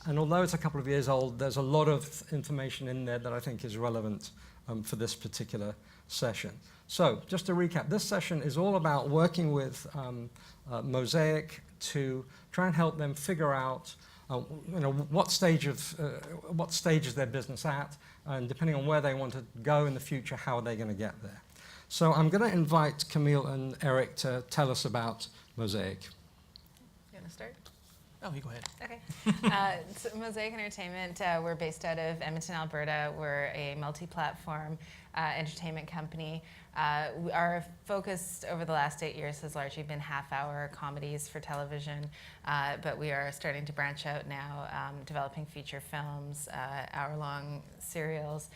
And although it's a couple of years old, there's a lot of information in there that I think is relevant for this particular session. So just to recap, this session is all about working with Mosaic to try and help them figure out what stage is their business at, and depending on where they want to go in the future, how are they going to get there. So I'm going to invite Camille and Eric to tell us about Mosaic. You want to start? Oh, you go ahead. Okay. So Mosaic Entertainment, we're based out of Edmonton, Alberta. We're a multi-platform entertainment company. Our focus over the last 8 years has largely been half-hour comedies for television, but we are starting to branch out now, developing feature films, hour-long serials.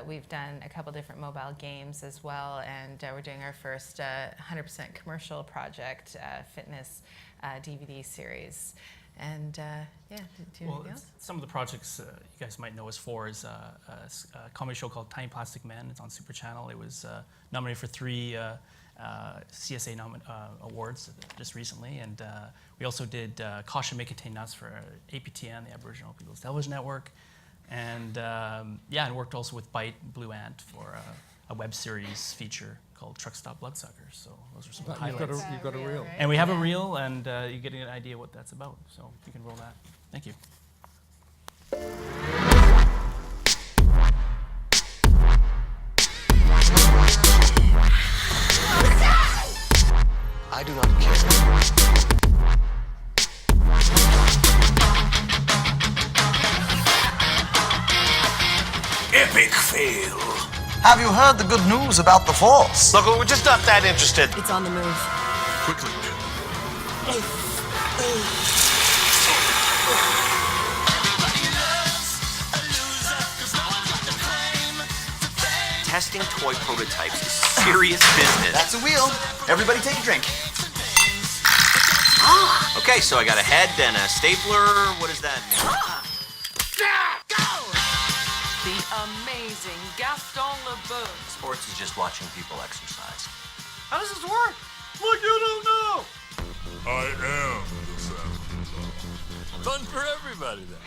We've done a couple different mobile games as well, and we're doing our first 100% commercial project, fitness DVD series. And yeah, do you have anything else? Some of the projects you guys might know us for is a comedy show called Tiny Plastic Men. It's on Super Channel. It was nominated for 3 CSA awards just recently, and we also did Caution May Contain Nuts for APTN, the Aboriginal People's Television Network, and yeah, and worked also with Bite Blue Ant for a web series feature called Truck Stop Bloodsuckers. So those are some highlights. You've got a reel. Right? And we have a reel, and you get an idea what that's about. So you can roll that. Thank you. I do not care. Epic fail. Have you heard the good news about the Force? Look, we're just not that interested. It's on the move. Quickly. Testing toy prototypes is serious business. That's a wheel. Everybody take a drink. Okay, so I got a head and a stapler. What does that mean? The amazing Gaston Lebeau. Sports is just watching people exercise. How does this work? Look, you don't know. I am the Santa. Fun for everybody then.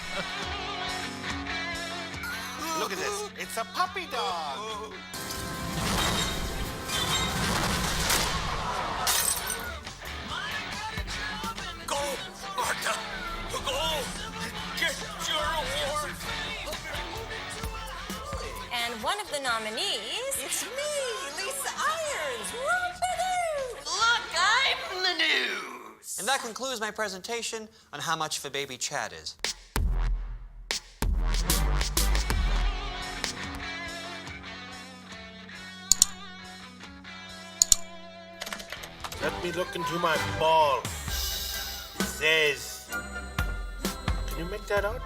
Look at this. It's a puppy dog. Go, Martha. Go. Get your award. And one of the nominees... It's me, Lisa Irons. Look, I'm the news. And that concludes my presentation on how much of a baby Chad is. Let me look into my ball. It says, can you make that out?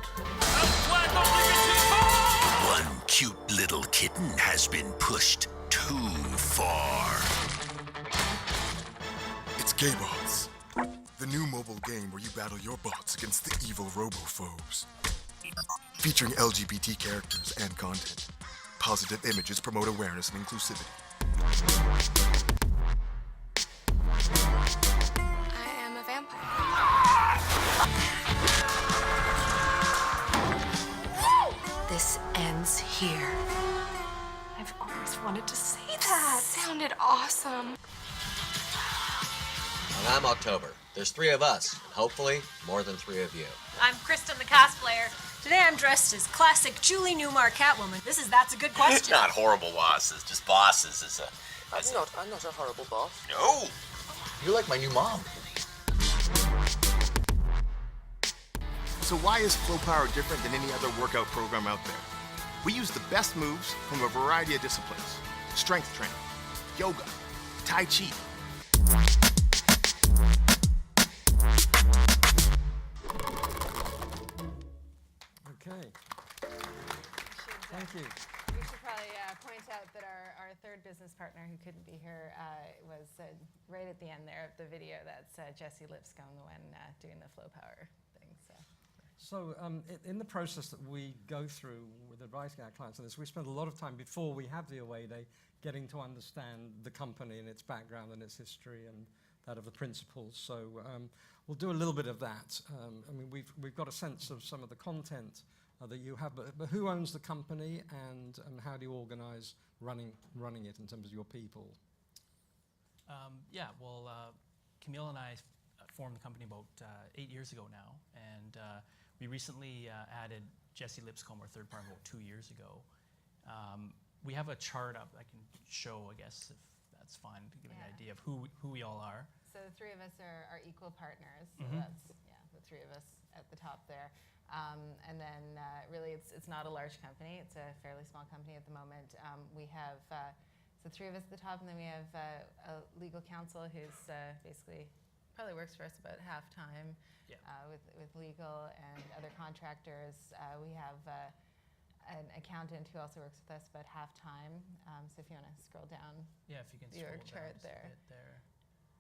One cute little kitten has been pushed too far. It's Gaybots, the new mobile game where you battle your bots against the evil robo-foes. Featuring LGBT characters and content. Positive images promote awareness and inclusivity. I am a vampire. This ends here. I've always wanted to say that. Sounded awesome. And I'm October. There's 3 of us, and hopefully more than 3 of you. I'm Kristen, the cosplayer. Today I'm dressed as classic Julie Newmar Catwoman. That's a good question. Not horrible bosses, just bosses. I'm not a horrible boss. No. You're like my new mom. So why is Flow Power different than any other workout program out there? We use the best moves from a variety of disciplines. Strength training, yoga, Tai Chi. Okay. Thank you. We should probably point out that our third business partner who couldn't be here was right at the end there of the video. That's Jesse Lipscomb, the one doing the Flow Power thing. So in the process that we go through with advising our clients on this, we spend a lot of time before we have the away day getting to understand the company and its background and its history and of the principals. So we'll do a little bit of that. I mean, we've got a sense of some of the content that you have, but who owns the company, and how do you organize running it in terms of your people? Camille and I formed the company about 8 years ago now, and we recently added Jesse Lipscomb, our third partner, about 2 years ago. We have a chart up I can show, I guess, if that's fine, to give an idea of who we all are. So the three of us are equal partners. So Mm-hmm. that's the three of us at the top there. And then really it's not a large company. It's a fairly small company at the moment. We have so three of us at the top, and then we have a legal counsel who's basically probably works for us about half-time with legal and other contractors. We have an accountant who also works with us about half-time. So if you want to scroll down If you can the scroll org down chart just a there. bit there.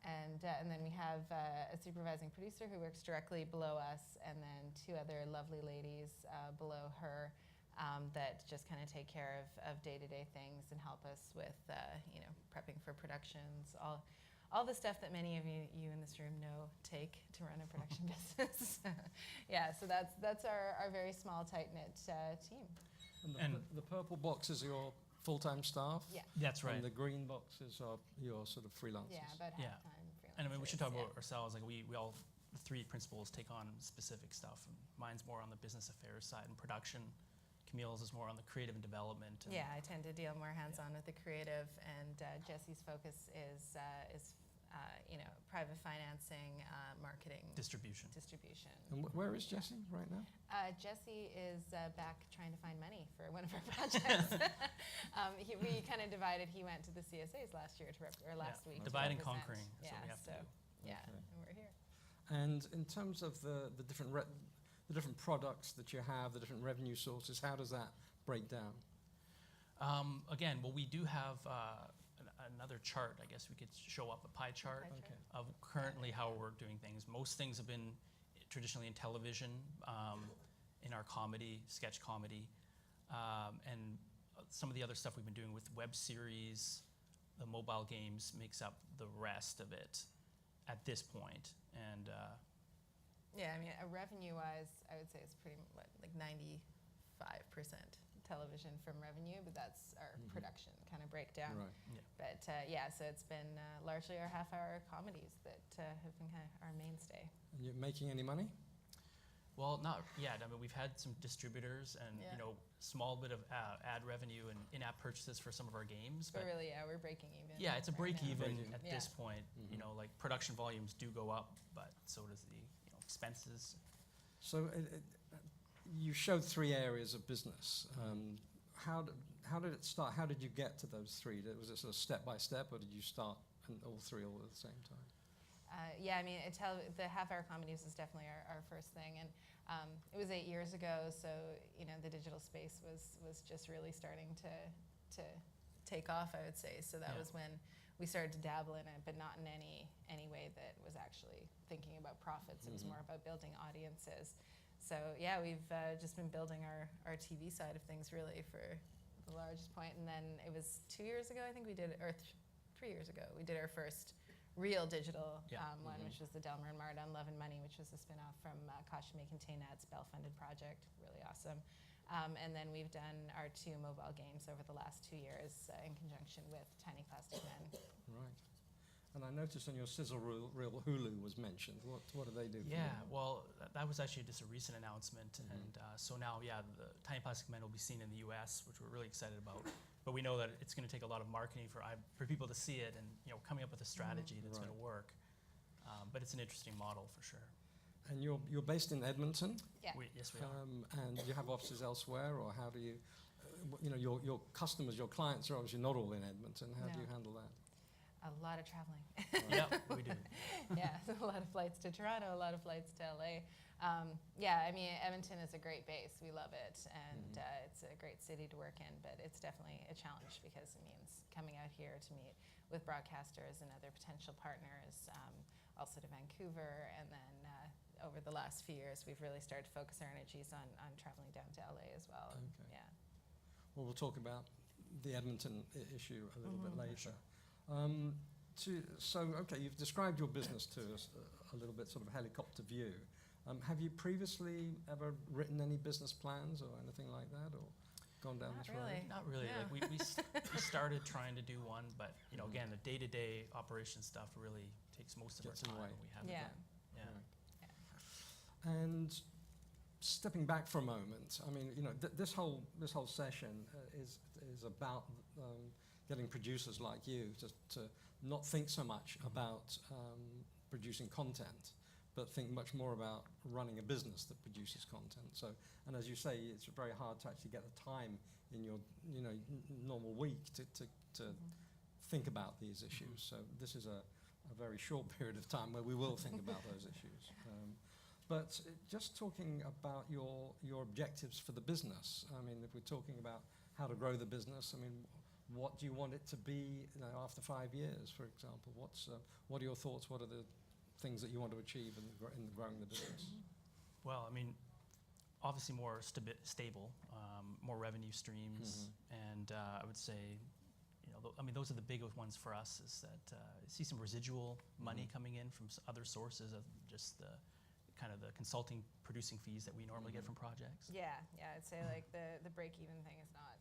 And then we have a supervising producer who works directly below us, and then two other lovely ladies below her that just kind of take care of day-to-day things and help us with prepping for productions, all the stuff that many of you in this room know take to run a production business. So that's our very small, tight-knit team. And the purple box is your full-time staff? Yeah. That's right. And the green boxes are your sort of freelancers? Yeah, about half-time freelancers. And I mean, we should talk about ourselves. Like we all, the three principals take on specific stuff. And mine's more on the business affairs side and production. Camille's is more on the creative and development. And I tend to deal more hands-on with the creative, and Jesse's focus is private financing, marketing, distribution. And where is Jesse right now? Jesse is back trying to find money for one of our projects. We kind of divided. He went to the CSAs last year last week. Divide and to represent. conquering is what we have to do. And we're here. And in terms of the different products that you have, the different revenue sources, how does that break down? We do have another chart. I guess we could show up a pie chart of currently how we're doing things. Most things have been traditionally in television, in our comedy, sketch comedy, and some of the other stuff we've been doing with web series, the mobile games makes up the rest of it at this point. And revenue-wise, I would say it's pretty like 95% television from revenue, but that's our production kind of breakdown. Right. But so it's been largely our half-hour comedies that have been kind of our mainstay. And you're making any money? Well, not yet. I mean, we've had some distributors and small bit of ad revenue and in-app purchases for some of our games. But really, we're breaking even. Yeah, it's a break even at Yeah. this point. Like production volumes do go up, but so does the expenses. So you showed 3 areas of business. How did it start? How did you get to those 3? Was it sort of step by step, or did you start all 3 all at the same time? The half-hour comedies was definitely our first thing, and it was 8 years ago. So the digital space was just really starting to take off, I would say. So that was when we started to dabble in it, but not in any way that was actually thinking about profits. It was more about building audiences. So we've just been building our TV side of things really for the largest point. And then it was 2 years ago, I think we did, or 3 years ago, we did our first real digital one, which was the Delmer and Marta on Love and Money, which was a spin-off from Kasha May Contain Ads Bell-funded project, really awesome. And then we've done our 2 mobile games over the last 2 years in conjunction with Tiny Plastic Men. Right. And I noticed on your sizzle reel Hulu was mentioned. What do they do? That was actually just a recent announcement, and so now, the Tiny Plastic Men will be seen in the U.S., which we're really excited about. But we know that it's going to take a lot of marketing for people to see it, and coming up with a strategy that's going to work. But it's an interesting model for sure. And you're based in Edmonton? Yeah. Yes, we are. And you have offices elsewhere, or how do you? Your customers, your clients are obviously not all in Edmonton. How do you handle that? A lot of traveling. We do. So a lot of flights to Toronto, a lot of flights to LA. Edmonton is a great base. We love it, and it's a great city to work in, but it's definitely a challenge because it means coming out here to meet with broadcasters and other potential partners, also to Vancouver, and then over the last few years, we've really started to focus our energies on traveling down to LA as well. Okay. Well, we'll talk about the Edmonton issue a little bit later. Okay, you've described your business to us a little bit, sort of helicopter view. Have you previously ever written any business plans or anything like that, or gone down this road? Not really. Yeah. Like we started trying to do one, but again, the day-to-day operation stuff really takes most of Gets our in the time. way. We have Yeah. Yeah. And stepping back for a moment, I mean, this whole session is about getting producers like you to not think so much about producing content, but think much more about running a business that produces content. So, and as you say, it's very hard to actually get the time in your normal week to think about these issues. So this is a very short period of time where we will think about those issues. But just talking about your objectives for the business, I mean, if we're talking about how to grow the business, I mean, what do you want it to be after 5 years, for example? What are your thoughts? What are the things that you want to achieve in growing the business? Well, I mean, obviously more stable, more revenue streams, and I would say, those are the biggest ones for us. Is that see some residual money coming in from other sources of just the kind of the consulting producing fees that we normally get from projects. Yeah, I'd say like the break-even thing is not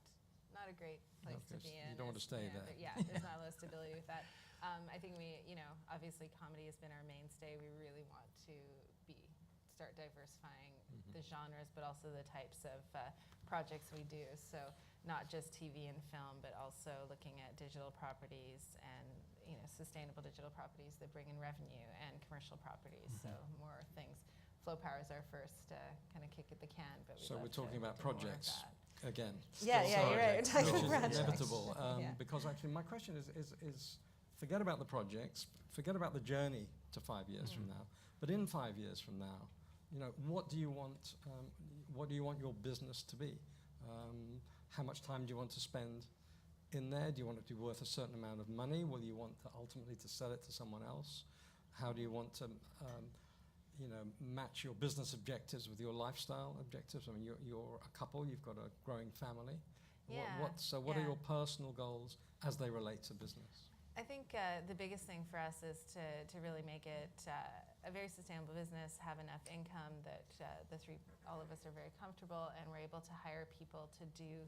a great place to be in. You don't want to stay there. There's not a lot of stability with that. I think obviously comedy has been our mainstay. We really want to start diversifying the genres, but also the types of projects we do. So not just TV and film, but also looking at digital properties and sustainable digital properties that bring in revenue, and commercial properties. So more things. Flow Power is our first kind of kick at the can, but so we're talking about projects again. Yeah, you're right. We're talking which is projects. inevitable, because actually my question is forget about the projects, forget about the journey to 5 years from now, but in 5 years from now, what do you want? What do you want your business to be? How much time do you want to spend in there? Do you want it to be worth a certain amount of money? Will you want to ultimately to sell it to someone else? How do you want to match your business objectives with your lifestyle objectives? I mean, you're a couple, you've got a growing family. Yeah. What are your personal goals as they relate to business? I think the biggest thing for us is to really make it a very sustainable business, have enough income that all of us are very comfortable, and we're able to hire people to do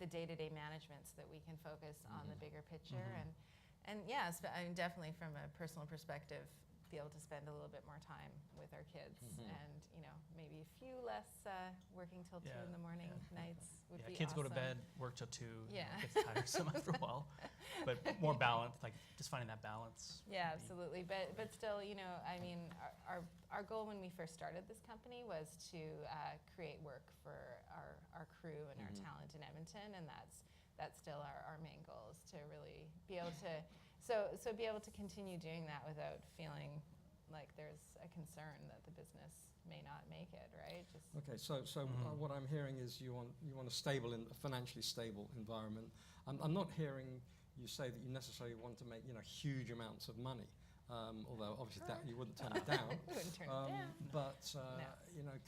the day-to-day management so that we can focus on the bigger picture. And I mean, definitely from a personal perspective, be able to spend a little bit more time with our kids, and maybe a few less working till 2 in the morning nights would be kids awesome. go to bed, work till 2. Yeah, It gets tiresome after a while, but more balance, like just finding that balance. Yeah, absolutely. But still, I mean, our goal when we first started this company was to create work for our crew and our talent in Edmonton, and that's still our main goal, is to really be able to be able to continue doing that without feeling like there's a concern that the business may not make it, right? Okay, so what I'm hearing is you want a stable, financially stable environment. I'm not hearing you say that you necessarily want to make huge amounts of money, although obviously that you wouldn't turn it down. Wouldn't turn it down. But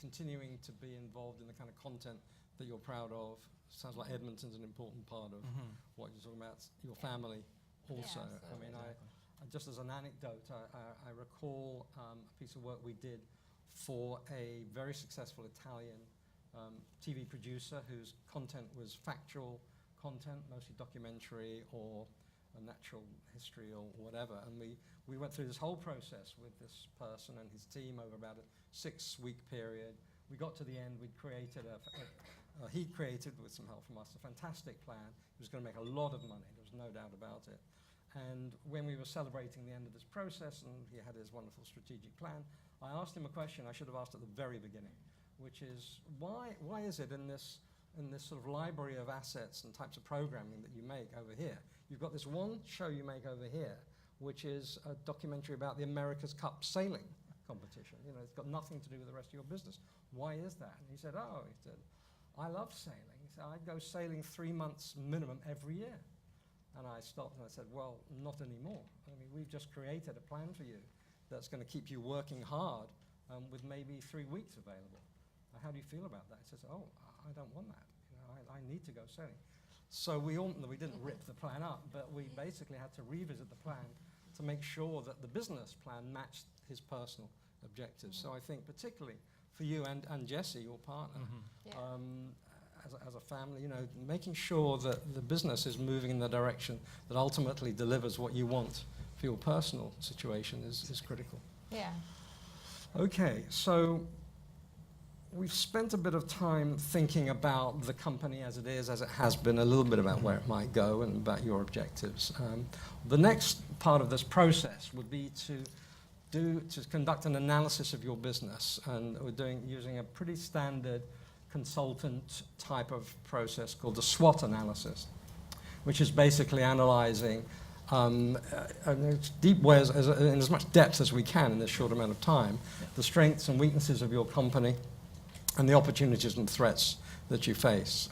continuing to be involved in the kind of content that you're proud of. Sounds like Edmonton's an important part of what you're talking about. Your family also. Yeah, I mean, just as an anecdote, I recall a piece of work we did for a very successful Italian TV producer whose content was factual content, mostly documentary or a natural history or whatever. And we went through this whole process with this person and his team over about a 6-week period. We got to the end, we'd created he created, with some help from us, a fantastic plan. He was going to make a lot of money, there was no doubt about it. And when we were celebrating the end of this process and he had his wonderful strategic plan, I asked him a question I should have asked at the very beginning, which is, why is it in this sort of library of assets and types of programming that you make over here, you've got this one show you make over here, which is a documentary about the America's Cup sailing competition. It's got nothing to do with the rest of your business. Why is that? And he said, I love sailing. He said, I go sailing 3 months minimum every year. And I stopped and I said, well, not anymore. I mean, we've just created a plan for you that's going to keep you working hard with maybe 3 weeks available. How do you feel about that? He says, I don't want that. I need to go sailing. So we didn't rip the plan up, but we basically had to revisit the plan, to make sure that the business plan matched his personal objectives. So I think particularly for you and Jesse, your partner, as a family, you know, making sure that the business is moving in the direction that ultimately delivers what you want for your personal situation is critical. Yeah. Okay, so we've spent a bit of time thinking about the company as it is, as it has been, a little bit about where it might go and about your objectives. The next part of this process would be to conduct an analysis of your business, and we're using a pretty standard consultant type of process called the SWOT analysis, which is basically analyzing deep ways, in as much depth as we can in this short amount of time, the strengths and weaknesses of your company and the opportunities and threats that you face.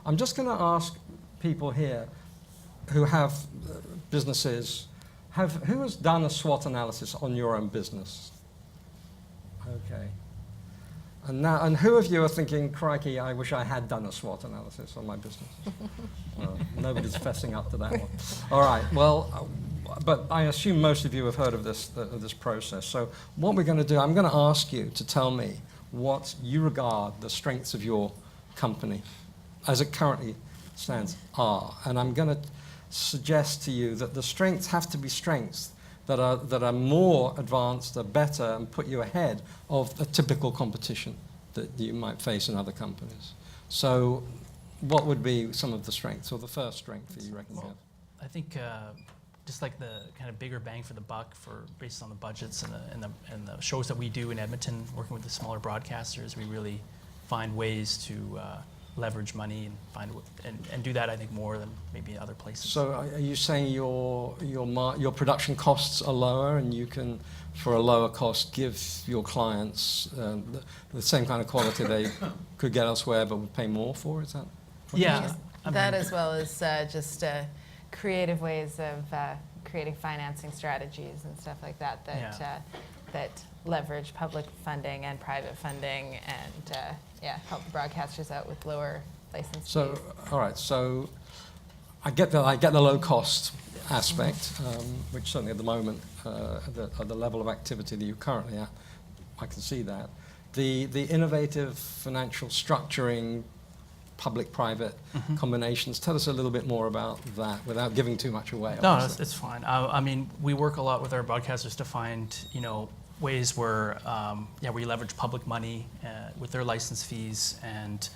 I'm just going to ask people here who have businesses, who has done a SWOT analysis on your own business? Okay. And who of you are thinking, crikey, I wish I had done a SWOT analysis on my business? Well, nobody's fessing up to that one. All right, well, but I assume most of you have heard of this process. So what we're going to do, I'm going to ask you to tell me what you regard the strengths of your company, as it currently stands, are. And I'm going to suggest to you that the strengths have to be strengths that are more advanced, are better, and put you ahead of the typical competition that you might face in other companies. So what would be some of the strengths, or the first strength that you reckon you have? I think just like the kind of bigger bang for the buck based on the budgets and the shows that we do in Edmonton, working with the smaller broadcasters, we really find ways to leverage money and do that, I think, more than maybe other places. So are you saying your production costs are lower, and you can, for a lower cost, give your clients the same kind of quality they could get elsewhere but would pay more for? Is that what you're saying? That, as well as just creative ways of creating financing strategies and stuff like that that leverage public funding and private funding, and help the broadcasters out with lower license fees. So, all right. So, I get the low cost aspect, which certainly at the moment, at the level of activity that you're currently at, I can see that. The innovative financial structuring, public-private combinations. Tell us a little bit more about that without giving too much away. No, it's fine. I mean, we work a lot with our broadcasters to find, ways where we leverage public money with their license fees and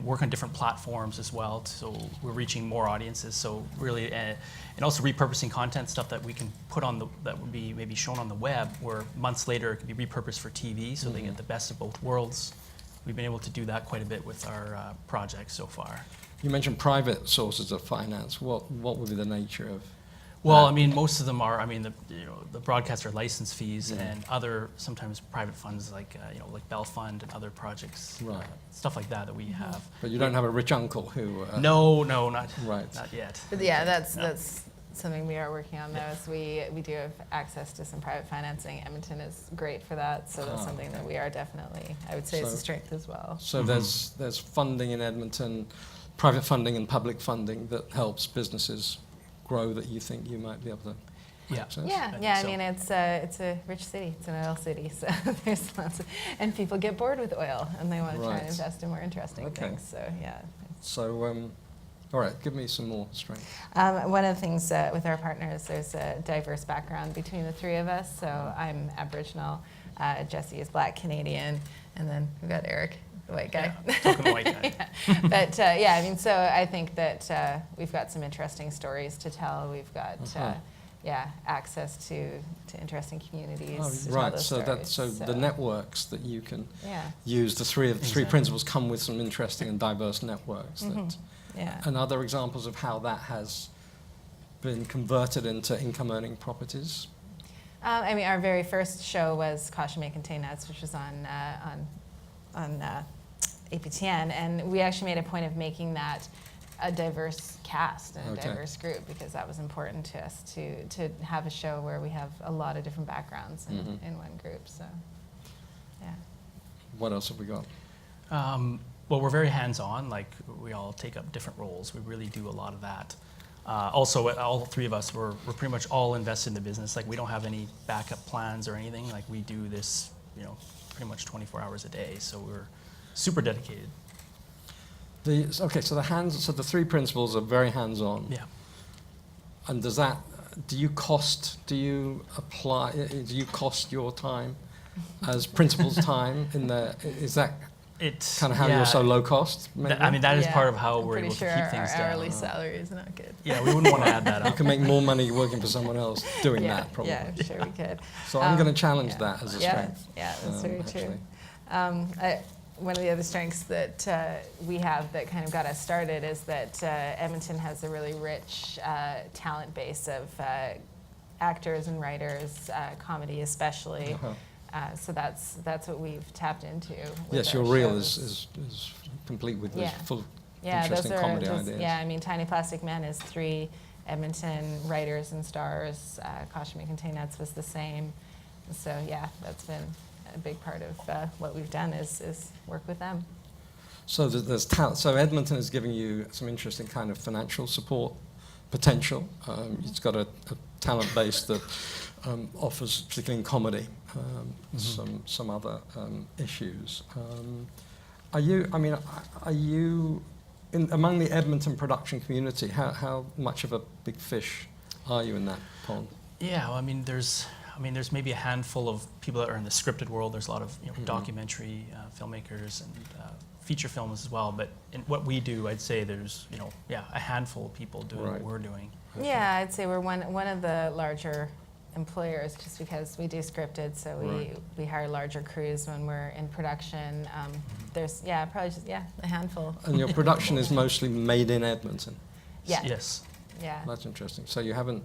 work on different platforms as well. So we're reaching more audiences. So really, and also repurposing content, stuff that we can put on that would be maybe shown on the web, where months later it can be repurposed for TV, so they get the best of both worlds. We've been able to do that quite a bit with our projects so far. You mentioned private sources of finance. What would be the nature of? Well, I mean, most of them are. The broadcaster license fees and other sometimes private funds like like Bell Fund and other projects, stuff like that we have. But you don't have a rich uncle who? No, not yet. But yeah, that's something we are working on, though. Is we do have access to some private financing. Edmonton is great for that, so that's something that we are definitely, I would say, is a strength as well. So there's funding in Edmonton, private funding and public funding that helps businesses grow that you think you might be able to access? Yeah. I mean, it's a rich city. It's an oil city, so there's lots of, and people get bored with oil and they want to try and invest in more interesting things. So yeah. So, all right, give me some more strength. One of the things with our partners, there's a diverse background between the three of us. So I'm Aboriginal, Jesse is Black Canadian, and then we've got Eric, the white guy. Token white guy. But I mean, so I think that we've got some interesting stories to tell. We've got access to interesting communities. Oh, right. So the networks that you can use, the three principles come with some interesting and diverse networks. And other examples of how that has been converted into income-earning properties. I mean, our very first show was Caution May Contain Nuts, which was on APTN, and we actually made a point of making that a diverse cast and a diverse group, because that was important to us to have a show where we have a lot of different backgrounds in one group. So, yeah. What else have we got? Well, we're very hands-on. Like, we all take up different roles. We really do a lot of that. Also, all three of us, we're pretty much all invested in the business. Like, we don't have any backup plans or anything. Like, we do this, pretty much 24 hours a day. So we're super dedicated. Okay, so the three principals are very hands-on. Yeah. And do you cost your time as principal's time in there? Is that It's kind of how you're so low cost? Maybe? I mean, that is Yeah, part of how I'm we're pretty able sure to keep things our down. hourly salary is not good. Yeah, we wouldn't want to add that You up. can make more money working for someone else doing that, probably. Yeah, I'm sure we could. So I'm going to challenge that as a strength. Yeah, that's very actually. true. One of the other strengths that we have that kind of got us started is that Edmonton has a really rich talent base of actors and writers, comedy especially. So that's what we've tapped into. Yes, your reel is complete with full interesting comedy ideas. Yeah, I mean, Tiny Plastic Men is 3 Edmonton writers and stars. Caution Me Contain Nuts was the same. So yeah, that's been a big part of what we've done is work with them. So there's talent. So Edmonton is giving you some interesting kind of financial support potential. It's got a talent base that offers, particularly in comedy, some other issues. Are you among the Edmonton production community? How much of a big fish are you in that pond? Yeah, well, I mean, there's maybe a handful of people that are in the scripted world. There's a lot of documentary filmmakers and feature films as well. But in what we do, I'd say there's a handful of people doing what we're doing. Yeah, I'd say we're one of the larger employers just because we do scripted, so we hire larger crews when we're in production. There's probably just a handful. And your production is mostly made in Edmonton? Yeah. Yes. Yeah. That's interesting. So you haven't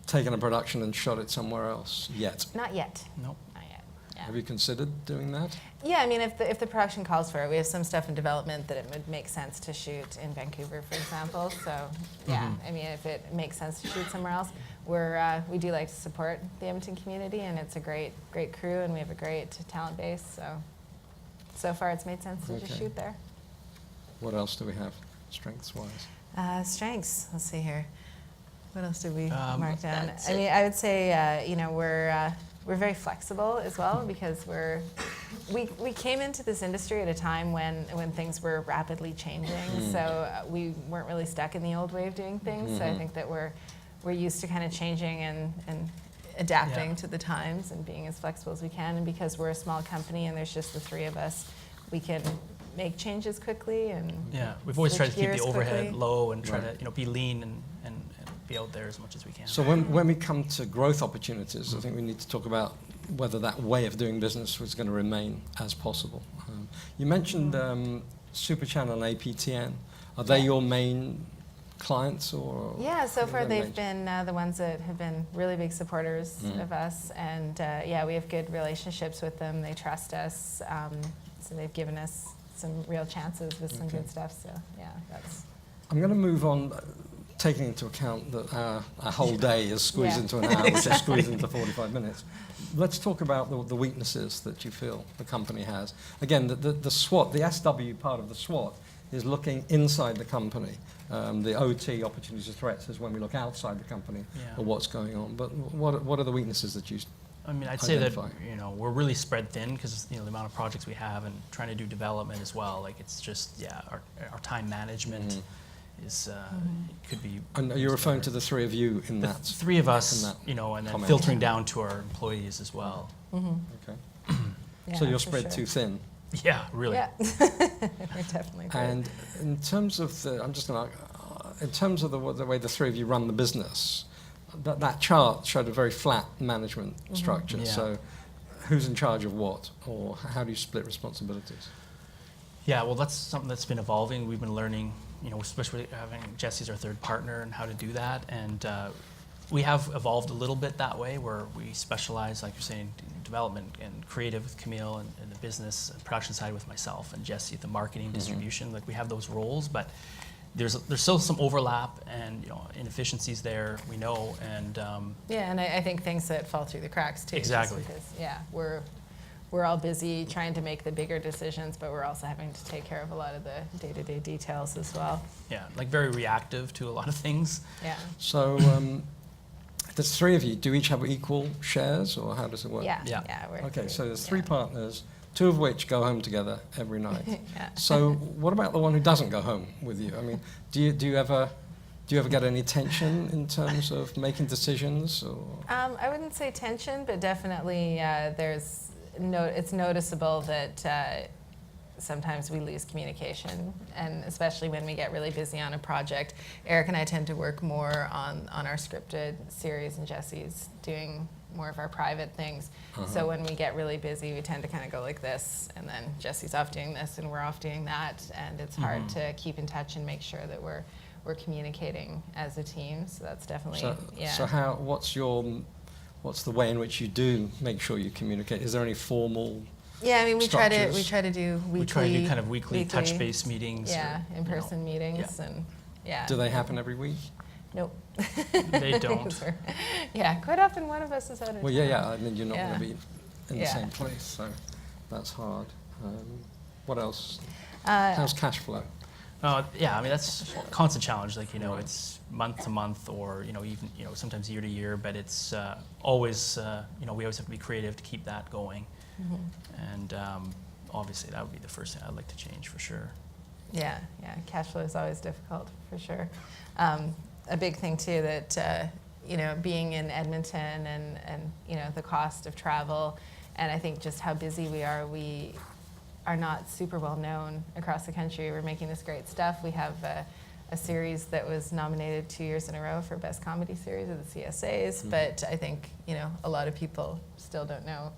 taken a production and shot it somewhere else yet? Not yet. Nope. Not yet. Yeah. Have you considered doing that? Yeah, I mean, if the production calls for it, we have some stuff in development that it would make sense to shoot in Vancouver, for example. So yeah, I mean, if it makes sense to shoot somewhere else, we do like to support the Edmonton community, and it's a great crew, and we have a great talent base. So far, it's made sense to just shoot there. What else do we have, strengths-wise? Strengths. Let's see here. What else did we mark down? I mean, I would say we're very flexible as well because we came into this industry at a time when things were rapidly changing. So we weren't really stuck in the old way of doing things. So I think that we're used to kind of changing and adapting to the times and being as flexible as we can. And because we're a small company and there's just the 3 of us, we can make changes quickly and we've always tried to keep the overhead quickly. low and try to be lean and be out there as much as we can. So when we come to growth opportunities, I think we need to talk about whether that way of doing business was going to remain as possible. You mentioned Super Channel and APTN. Are they your main clients or? Yeah, so far they've been the ones that have been really big supporters of us, and we have good relationships with them. They trust us, so they've given us some real chances with some good stuff. So yeah, that's. I'm going to move on, taking into account that our whole day is squeezed into an hour, which is squeezed into 45 minutes. Let's talk about the weaknesses that you feel the company has. Again, the SWOT, the SW part of the SWOT, is looking inside the company. The OT, opportunities and threats, is when we look outside the company or what's going on. But what are the weaknesses that you I'd say that we're really spread thin because the amount of projects we have and trying to do development as well. Like it's just our time management is could be. And are you referring to the 3 of you in that? 3 of us, and then comment. filtering down to our employees as well. Okay. So you're spread too thin. Yeah, really. Yeah, we're definitely. And in terms of the way the 3 of you run the business, that chart showed a very flat management structure. So who's in charge of what, or how do you split responsibilities? Yeah, well, that's something that's been evolving. We've been learning, especially having Jesse's our 3rd partner and how to do that. And we have evolved a little bit that way, where we specialize, like you're saying, in development and creative with Camille, and the business and production side with myself, and Jesse the marketing, distribution. Like we have those roles, but there's still some overlap and inefficiencies there. We know, and and I think things that fall through the cracks too. Exactly. Because we're all busy trying to make the bigger decisions, but we're also having to take care of a lot of the day-to-day details as well. Yeah, like very reactive to a lot of things. Yeah. So there's three of you. Do each have equal shares, or how does it work? Yeah. Yeah. We're Okay, three. so there's three Yeah. partners, two of which go home together every night. Yeah. So what about the one who doesn't go home with you? I mean, do you ever get any tension in terms of making decisions? Or? I wouldn't say tension, but definitely it's noticeable that sometimes we lose communication, and especially when we get really busy on a project. Eric and I tend to work more on our scripted series, and Jesse's doing more of our private things. So when we get really busy, we tend to kind of go like this, and then Jesse's off doing this, and we're off doing that, and it's hard to keep in touch and make sure that we're communicating as a team. So that's definitely So what's the way in which you do make sure you communicate? Is there any formal? Yeah, I mean, we try to do weekly. We try to do kind of weekly touch base meetings. Yeah, or, in-person meetings, and yeah. Do they happen every week? Nope. They don't. Yeah, quite often one of us is out of Well, town. yeah. I mean, you're not going to be in the Yeah. same place, so that's hard. What else? How's cash flow? Yeah, I mean, that's a constant challenge. Like, it's month to month, or, even, sometimes year to year, but it's always, we always have to be creative to keep that going. And obviously that would be the first thing I'd like to change for sure. Yeah, cash flow is always difficult for sure. A big thing too that, being in Edmonton and the cost of travel, and I think just how busy we are not super well known across the country. We're making this great stuff. We have a series that was nominated 2 years in a row for Best Comedy Series of the CSAs, but I think, a lot of people still don't know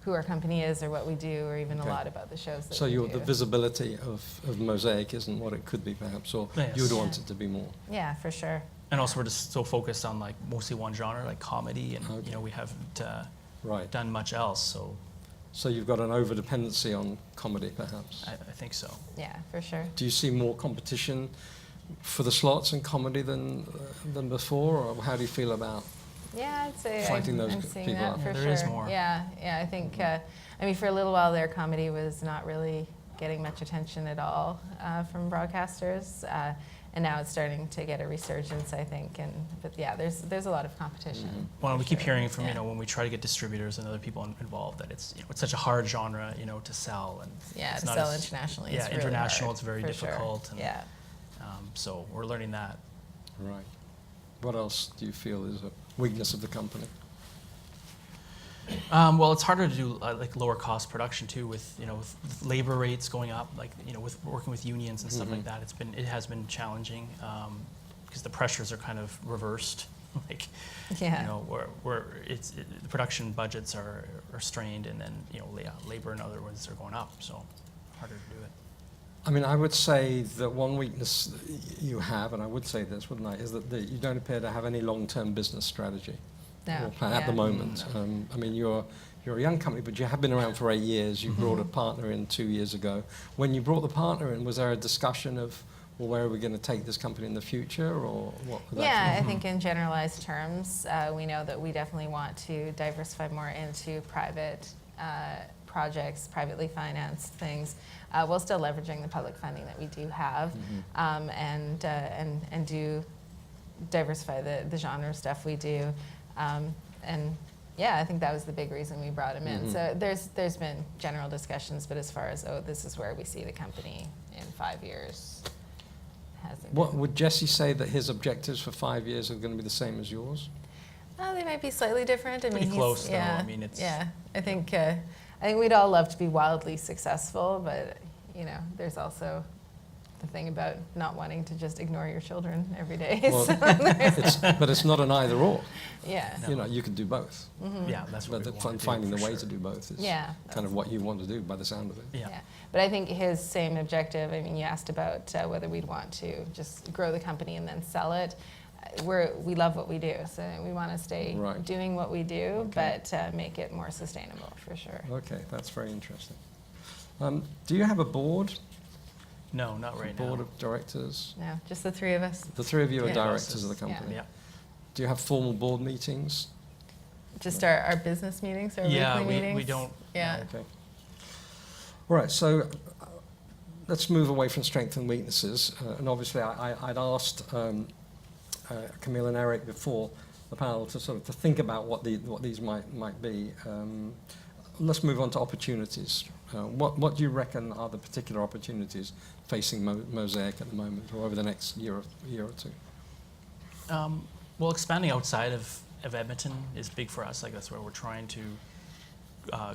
who our company is or what we do, or even a lot about the shows that we do. So the visibility of Mosaic isn't what it could be, perhaps, or Yes. you would want it to be more. Yeah, for sure. And also we're just so focused on like mostly one genre, like comedy, and we haven't done much else. So you've got an over-dependency on comedy, perhaps? I think so. Yeah, for sure. Do you see more competition for the slots in comedy than before, or how do you feel about Yeah, I'd say fighting those I'm seeing people that out? for There sure. is more. Yeah, I think, for a little while there, comedy was not really getting much attention at all from broadcasters, and now it's starting to get a resurgence, I think. But yeah, there's a lot of competition. Well, we keep hearing from when we try to get distributors and other people involved that it's it's such a hard genre to sell, and Yeah, it's to not sell as- internationally. Yeah, it's really international hard, it's very for sure. difficult. And, Yeah. so we're learning that. Right. What else do you feel is a weakness of the company? Well, it's harder to do like lower cost production too, with with labor rates going up, like with working with unions and stuff like that. It has been challenging because the pressures are kind of reversed. Like where the production budgets are strained, and then labor and other ones are going up, so harder to do it. I mean, I would say that one weakness that you have, and I would say this, wouldn't I, is that you don't appear to have any long-term business strategy. No. At the moment. I mean, you're a young company, but you have been around for 8 years. You brought a partner in 2 years ago. When you brought the partner in, was there a discussion of, well, where are we going to take this company in the future, or what? Yeah, I think in generalized terms, we know that we definitely want to diversify more into private projects, privately financed things, while still leveraging the public funding that we do have, and do diversify the genre of stuff we do. And yeah, I think that was the big reason we brought him in. So there's been general discussions, but as far as, this is where we see the company in 5 years, hasn't What been. would Jesse say that his objectives for 5 years are going to be the same as yours? They might be slightly different. I mean, Pretty close, though. yeah, I mean, it's- yeah. I think we'd all love to be wildly successful, but there's also the thing about not wanting to just ignore your children every day. Well, but it's not an either or. Yeah. You could do both. Yeah, that's what But we want to finding do, the for way sure. to do both is Yeah, kind of what you want to do by the sound of it. Yeah. But I think his same objective, I mean, you asked about whether we'd want to just grow the company and then sell it. We love what we do, so we want to stay doing what we do, but make it more sustainable, for sure. Okay, that's very interesting. Do you have a board? No, not right Board now. of directors? No, just the three of us. The three of you are Yeah. directors of the company? Yeah. Do you have formal board meetings? just our business meetings, our weekly meetings? we don't. Yeah. Okay. All right, so let's move away from strengths and weaknesses. And obviously, I'd asked Camille and Eric before the panel to sort of to think about what these might be. Let's move on to opportunities. What do you reckon are the particular opportunities facing Mosaic at the moment, or over the next year or two? Well, expanding outside of Edmonton is big for us. Like that's where we're trying to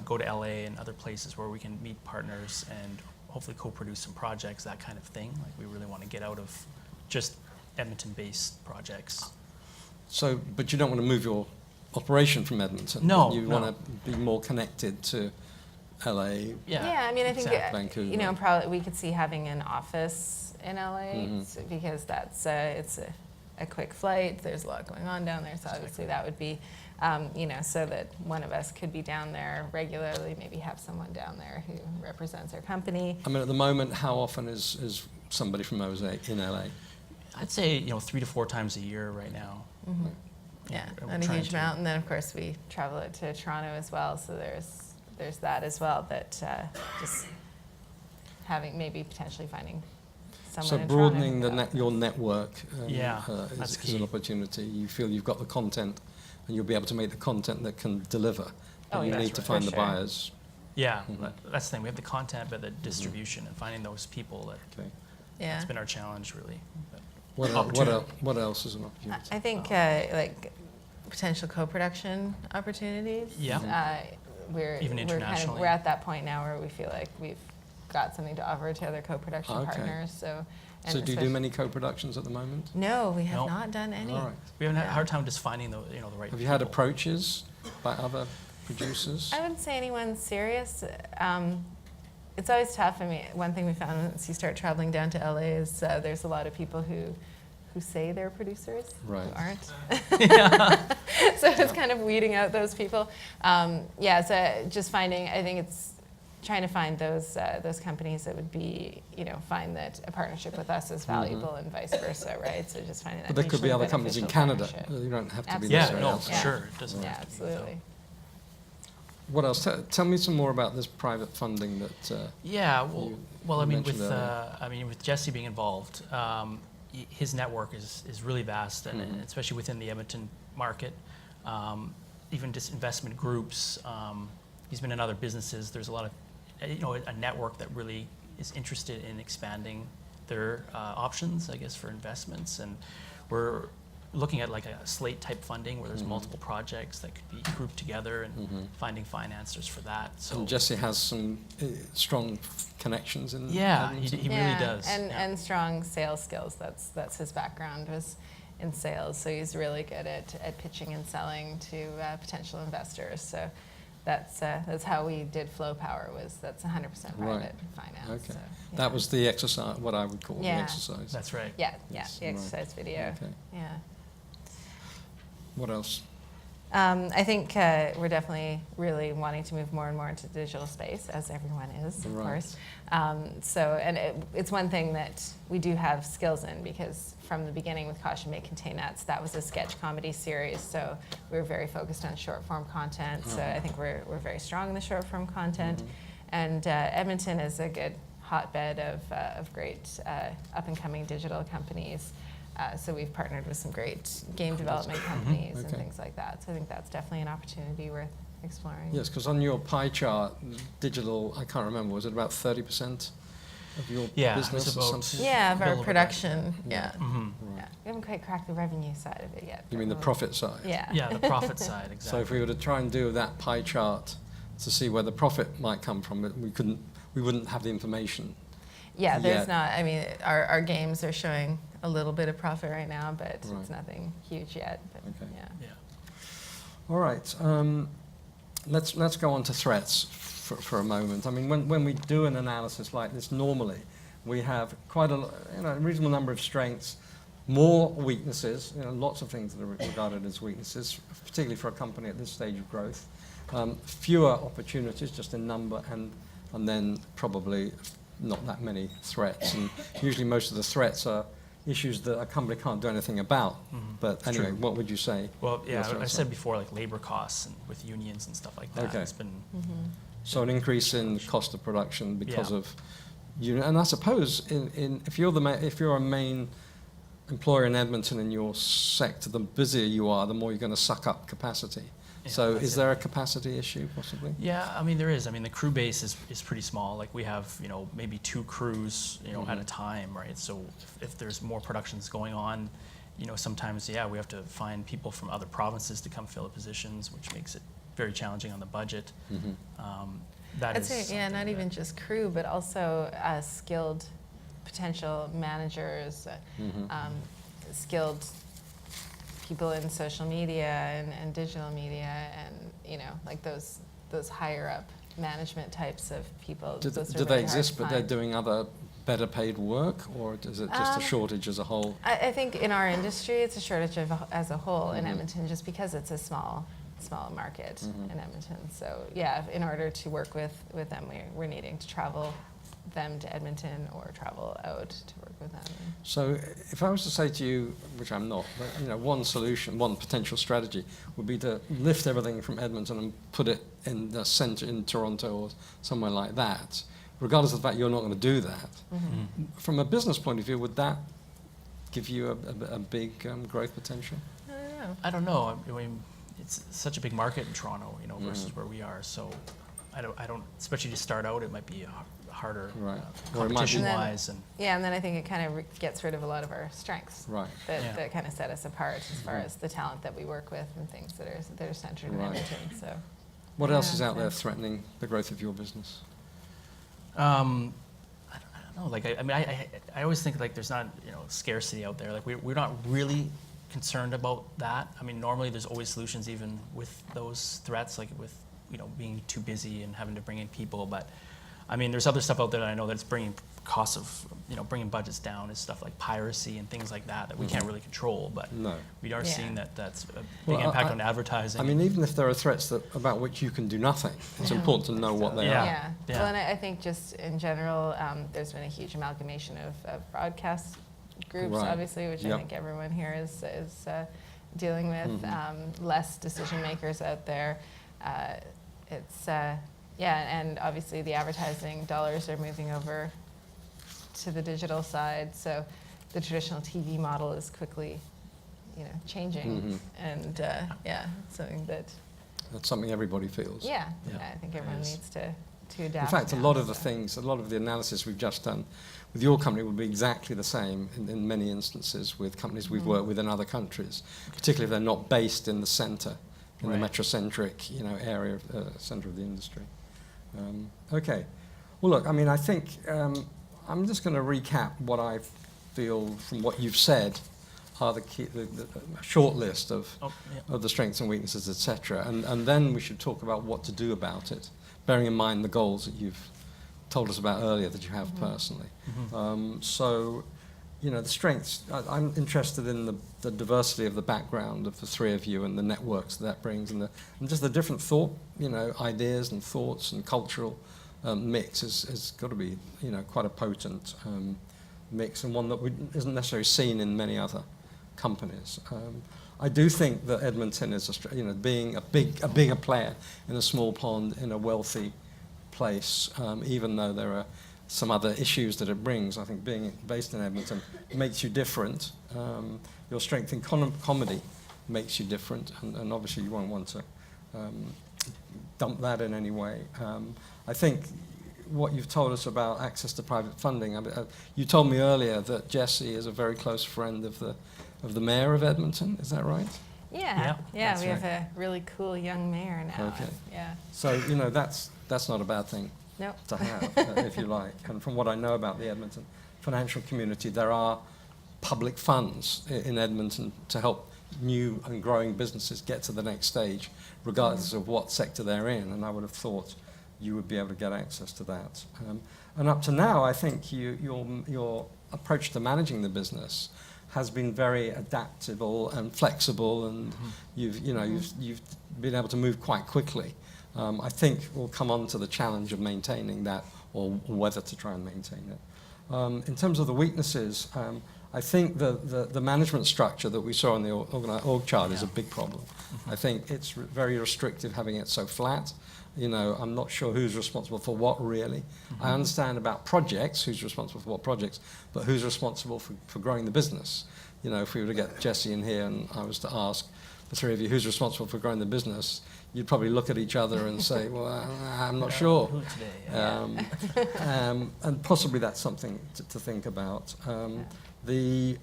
go to LA and other places where we can meet partners and hopefully co-produce some projects, that kind of thing. Like we really want to get out of just Edmonton-based projects. So, but you don't want to move your operation from Edmonton. No, you want to be more connected to LA. Yeah, I mean, I think Vancouver. you know, probably we could see having an office in LA because that's it's a quick flight. There's a lot going on down there, so obviously that would be, you know, so that one of us could be down there regularly. Maybe have someone down there who represents our company. I mean, at the moment, how often is somebody from Mosaic in LA? I'd say 3 to 4 times a year right now. Mm-hmm. Yeah, we're not a trying huge to. amount. And then of course we travel it to Toronto as well. So there's that as well. That just having maybe potentially finding someone. So in broadening Toronto. your network that's is an opportunity. You feel you've got the content, and you'll be able to make the content that can deliver. But you need to find the buyers. Yeah, that's the thing. We have the content, but the distribution and finding those people. Yeah. It's been our challenge, really. But What else is an opportunity? I think like potential co-production opportunities. Yeah. We're internationally. we're at that point now where we feel like we've got something to offer to other co-production partners. So do you do many co-productions at the moment? No, we have not done any. All right. We haven't had a hard time just finding the right. Have you had approaches by other producers? I wouldn't say anyone serious. It's always tough. I mean, one thing we found once you start traveling down to LA is there's a lot of people who say they're producers who aren't. So it's kind of weeding out those people. So just finding, I think it's trying to find those companies that would be, find that a partnership with us is valuable and vice versa, right? So just finding that. But there could be other companies in Canada. You don't have to be there. For sure. It doesn't have to be. Absolutely. What else? Tell me some more about this private funding that. Well, I mean, with Jesse being involved, his network is really vast, and especially within the Edmonton market, even just investment groups. He's been in other businesses. There's a lot of, a network that really is interested in expanding their options, I guess, for investments, and we're looking at like a slate type funding where there's multiple projects that could be grouped together and finding financiers for that. So and Jesse has some strong connections in. Yeah, he really does. And strong sales skills. That's his background, was in sales. So he's really good at pitching and selling to potential investors. So that's how we did Flow Power. That's 100% private finance. Okay. So, that was the exercise, what I would call the Yeah. exercise. That's right. Yeah, the exercise video. Okay. Yeah. What else? I think we're definitely really wanting to move more and more into the digital space, as everyone is, of course. It's one thing that we do have skills in, because from the beginning with Caution May Contain Nuts, that was a sketch comedy series, so we were very focused on short form content. So I think we're very strong in the short form content, and Edmonton is a good hotbed of great up and coming digital companies. So we've partnered with some great game development companies and things like that. So I think that's definitely an opportunity worth exploring. Yes, because on your pie chart, digital, I can't remember, was it about 30% of your business or something? Yeah, of our production. Yeah. Yeah. We haven't quite cracked the revenue side of it yet. You mean the profit side? Yeah. Yeah, the profit side, exactly. So if we were to try and do that pie chart to see where the profit might come from, we wouldn't have the information. Yeah, there's not. I mean, our games are showing a little bit of profit right now, but it's nothing huge yet. But yeah. All right. Let's go on to threats for a moment. I mean, when we do an analysis like this, normally we have quite a reasonable number of strengths, more weaknesses. Lots of things that are regarded as weaknesses, particularly for a company at this stage of growth. Fewer opportunities, just in number, and then probably not that many threats. And usually most of the threats are issues that a company can't do anything about. But anyway, true. what would you say? Well, yeah, That's what I I'm said saying. before, like labor costs and with unions and stuff like that. Okay. It's been So an increase in cost of production because Yeah. of, and I suppose if you're a main employer in Edmonton in your sector, the busier you are, the more you're going to suck up capacity. Yeah, So that's is there a capacity issue possibly? Yeah, I mean, there is. I mean, the crew base is pretty small. Like, we have, maybe 2 crews, at a time, right? So if there's more productions going on, sometimes, we have to find people from other provinces to come fill the positions, which makes it very challenging on the budget. That I'd is say, something not even just crew, but also skilled potential managers, skilled people in social media and digital media, and like those higher up management types of people. Do Those are they really hard exist, to but they're find. doing other better paid work, or is it just a shortage as a whole? I think in our industry, it's a shortage as a whole in Edmonton, just because it's a small market in Edmonton. So yeah, in order to work with them, we're needing to travel them to Edmonton or travel out to work with them. So if I was to say to you, which I'm not, but one solution, one potential strategy would be to lift everything from Edmonton and put it in the centre in Toronto or somewhere like that, regardless of the fact you're not going to do that. From a business point of view, would that give you a big growth potential? I don't know. I don't know. I mean, it's such a big market in Toronto, versus where we are. So I don't, especially to start out, it might be harder competition-wise. And then I think it kind of gets rid of a lot of our strengths that kind of set us apart as far as the talent that we work with and things that are centered in Edmonton. So, what else is out there threatening the growth of your business? I don't know. Like, I always think like there's not scarcity out there. Like, we're not really concerned about that. I mean, normally there's always solutions even with those threats, like with being too busy and having to bring in people. But I mean, there's other stuff out there that I know that's bringing costs of bringing budgets down, is stuff like piracy and things like that we can't really control. But we are seeing that's a big impact on advertising. I mean, even if there are threats about which you can do nothing, it's important to know what they are. Yeah. Well, and I think just in general, there's been a huge amalgamation of broadcast groups, obviously, which I think everyone here is dealing with. Less decision makers out there. And obviously the advertising dollars are moving over to the digital side, so the traditional TV model is quickly, changing, and something that's something everybody feels. I think everyone needs to adapt. In fact, a lot of the analysis we've just done with your company would be exactly the same in many instances with companies we've worked with in other countries, particularly if they're not based in the centre, in the metrocentric, area, centre of the industry. Okay. Well, look, I mean, I think I'm just going to recap what I feel from what you've said are the short list of the strengths and weaknesses, etc. And then we should talk about what to do about it, bearing in mind the goals that you've told us about earlier that you have personally. So, the strengths, I'm interested in the diversity of the background of the three of you and the networks that brings, and just the different thought, ideas and thoughts and cultural mix has got to be, quite a potent mix, and one that isn't necessarily seen in many other companies. I do think that Edmonton is, being a bigger player in a small pond in a wealthy place, even though there are some other issues that it brings. I think being based in Edmonton makes you different. Your strength in comedy makes you different, and obviously you won't want to dump that in any way. I think what you've told us about access to private funding, you told me earlier that Jesse is a very close friend of the mayor of Edmonton, is that right? Yeah, we have a really cool young mayor now. Okay. Yeah. So, that's not a bad thing to have, if you like. And from what I know about the Edmonton financial community, there are public funds in Edmonton to help new and growing businesses get to the next stage, regardless of what sector they're in. And I would have thought you would be able to get access to that. And up to now, I think your approach to managing the business has been very adaptable and flexible, and you've been able to move quite quickly. I think we'll come on to the challenge of maintaining that, or whether to try and maintain it. In terms of the weaknesses, I think the management structure that we saw in the org chart is a big problem. I think it's very restrictive having it so flat. You know, I'm not sure who's responsible for what really. I understand about projects, who's responsible for what projects, but who's responsible for growing the business? You know, if we were to get Jesse in here and I was to ask the three of you who's responsible for growing the business, you'd probably look at each other and say, well, I'm not sure. And possibly that's something to think about. It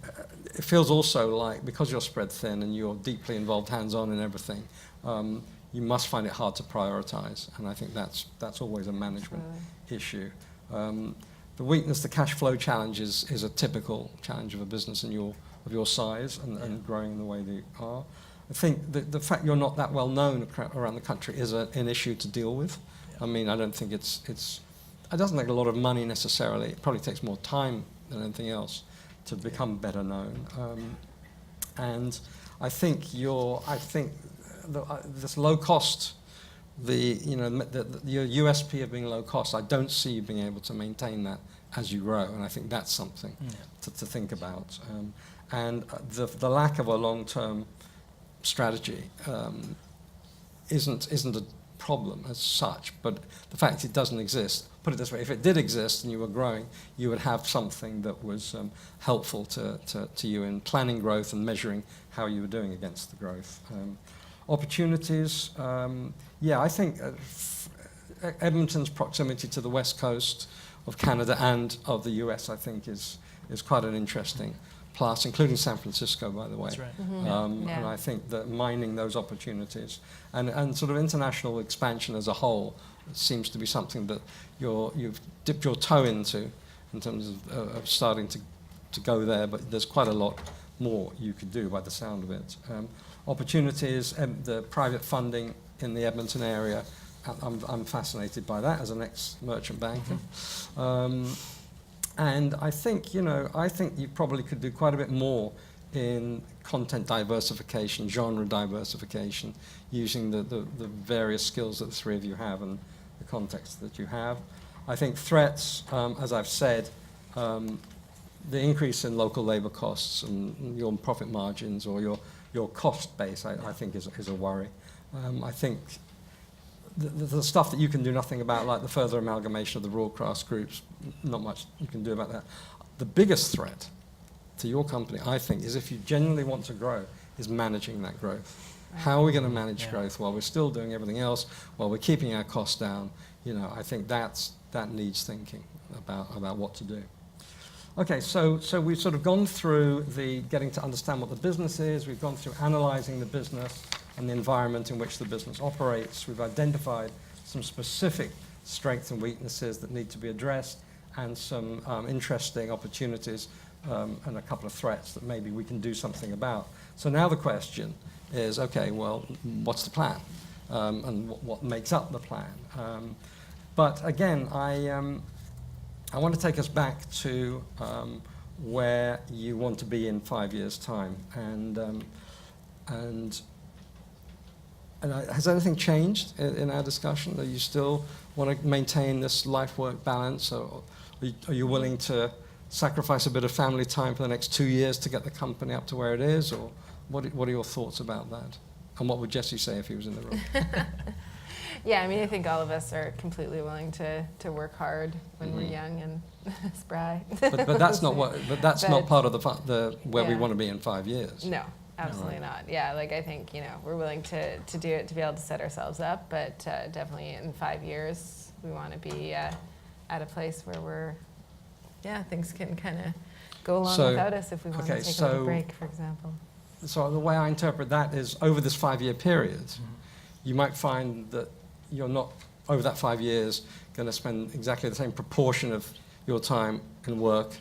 feels also like, because you're spread thin and you're deeply involved hands-on in everything, you must find it hard to prioritize, and I think that's always a management issue. The weakness, the cash flow challenge is a typical challenge of a business of your size and growing in the way that you are. I think the fact you're not that well known around the country is an issue to deal with. I mean, I don't think it doesn't take a lot of money necessarily. It probably takes more time than anything else to become better known. And I think this low cost, your USP of being low cost, I don't see you being able to maintain that as you grow, and I think that's something to think about. And the lack of a long-term strategy isn't a problem as such, but the fact it doesn't exist, put it this way, if it did exist and you were growing, you would have something that was helpful to you in planning growth and measuring how you were doing against the growth. Opportunities, I think Edmonton's proximity to the west coast of Canada and of the US, I think, is quite an interesting plus, including San Francisco, by the way. That's right. And I think that mining those opportunities and sort of international expansion as a whole seems to be something that you've dipped your toe into in terms of starting to go there, but there's quite a lot more you could do by the sound of it. Opportunities, the private funding in the Edmonton area, I'm fascinated by that as an ex-merchant banker. And I think you probably could do quite a bit more in content diversification, genre diversification, using the various skills that the three of you have and the context that you have. I think threats, as I've said, the increase in local labor costs and your profit margins or your cost base, I think is a worry. I think the stuff that you can do nothing about, like the further amalgamation of the broadcast groups, not much you can do about that. The biggest threat to your company, I think, is if you genuinely want to grow, is managing that growth. How are we going to manage growth while we're still doing everything else, while we're keeping our costs down? I think that needs thinking about what to do. Okay, so we've sort of gone through the getting to understand what the business is. We've gone through analyzing the business and the environment in which the business operates. We've identified some specific strengths and weaknesses that need to be addressed, and some interesting opportunities and a couple of threats that maybe we can do something about. So now the question is, okay, well, what's the plan? And what makes up the plan? But again, I want to take us back to where you want to be in 5 years' time. And has anything changed in our discussion? Do you still want to maintain this life-work balance? Or are you willing to sacrifice a bit of family time for the next 2 years to get the company up to where it is? Or what are your thoughts about that? And what would Jesse say if he was in the room? Yeah, I mean, I think all of us are completely willing to work hard when we're young and spry. But that's not not part of where we want to be in 5 years. No, absolutely not. Yeah, like I think we're willing to do it to be able to set ourselves up, but definitely in 5 years we want to be at a place where things can kind of go along without us if we want to take a break, for example. So the way I interpret that is, over this 5-year period, you might find that you're not, over that 5 years, going to spend exactly the same proportion of your time in work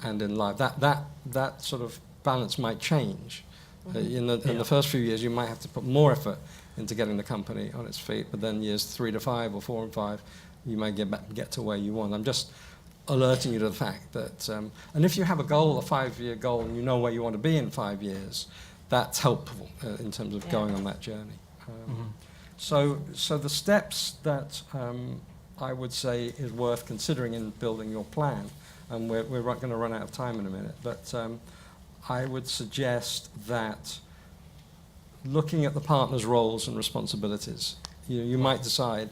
and in life. That sort of balance might change. In the first few years, you might have to put more effort into getting the company on its feet, but then years 3 to 5 or 4 and 5, you may get to where you want. I'm just alerting you to the fact that, and if you have a goal, a 5-year goal, and you know where you want to be in 5 years, that's helpful in terms of going on that journey. So the steps that I would say is worth considering in building your plan and we're going to run out of time in a minute. But I would suggest that looking at the partners' roles and responsibilities, you might decide